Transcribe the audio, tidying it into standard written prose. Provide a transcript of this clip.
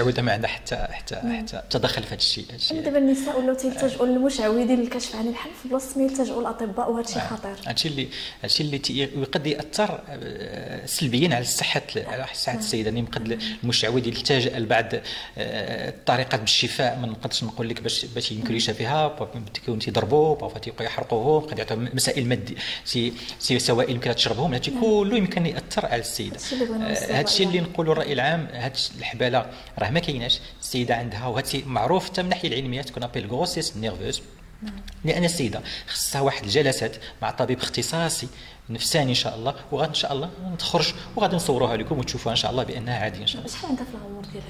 المشعوذه ما عندها حتى تدخل في هذا الشيء. دابا النساء ولاو تيلتجؤوا للمشعوذين للكشف عن الحمل في بلاصه ما يلتجؤوا للاطباء، وهذا الشيء خطير. هادشي اللي قد ياثر سلبيا على صحه السيده. يعني قد المشعوذ يلتجئ لبعض الطريقات بالشفاء، ما نقدرش نقول لك باش يمكن يشافيها، تكون تيضربوا بابا تيبقاو يحرقوه، قد يعطيو مسائل ماديه سوائل يمكن تشربهم، هادشي كله يمكن ياثر على السيده. هادشي اللي نقولوا الراي العام، هاد الحباله راه ما كايناش. السيده عندها، وهذا الشيء معروف حتى من الناحيه العلميه، تكون ابيل غروسيس نيرفوز، لان السيده خصها واحد الجلسات مع طبيب اختصاصي نفساني ان شاء الله، وغادي ان شاء الله تخرج وغادي نصوروها لكم وتشوفوها ان شاء الله بانها عاديه ان شاء الله. شحال عندها في العمر ديالها؟